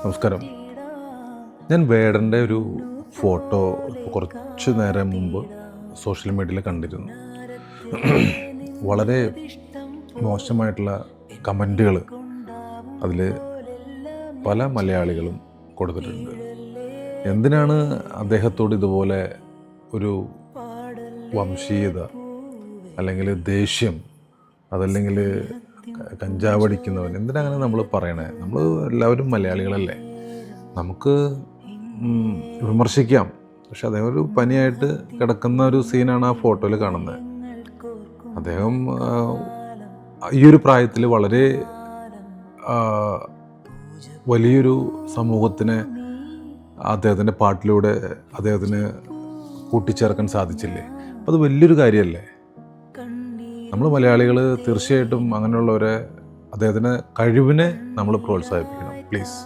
നമസ്കാരം. ഞാൻ വേടൻ്റെ ഒരു ഫോട്ടോ കുറച്ച് നേരം മുമ്പ് സോഷ്യൽ മീഡിയയിൽ കണ്ടിരുന്നു. വളരെ മോശമായിട്ടുള്ള കമൻറ്റുകൾ അതിൽ പല മലയാളികളും കൊടുത്തിട്ടുണ്ട്. എന്തിനാണ് അദ്ദേഹത്തോട് ഇതുപോലെ ഒരു വംശീയത അല്ലെങ്കിൽ ദേഷ്യം, അതല്ലെങ്കിൽ കഞ്ചാവടിക്കുന്നവൻ, എന്തിനങ്ങനെ നമ്മൾ പറയണേ? നമ്മൾ എല്ലാവരും മലയാളികളല്ലേ, നമുക്ക് വിമർശിക്കാം. പക്ഷെ അദ്ദേഹം ഒരു പനിയായിട്ട് കിടക്കുന്ന ഒരു സീനാണ് ആ ഫോട്ടോയിൽ കാണുന്നത്. അദ്ദേഹം ഈ ഒരു പ്രായത്തിൽ വളരെ വലിയൊരു സമൂഹത്തിനെ അദ്ദേഹത്തിൻ്റെ പാട്ടിലൂടെ അദ്ദേഹത്തിന് കൂട്ടിച്ചേർക്കാൻ സാധിച്ചില്ലേ? അപ്പോൾ അത് വലിയൊരു കാര്യമല്ലേ? നമ്മൾ മലയാളികൾ തീർച്ചയായിട്ടും അങ്ങനെയുള്ളവരെ, അദ്ദേഹത്തിൻ്റെ കഴിവിനെ നമ്മൾ പ്രോത്സാഹിപ്പിക്കണം, പ്ലീസ്.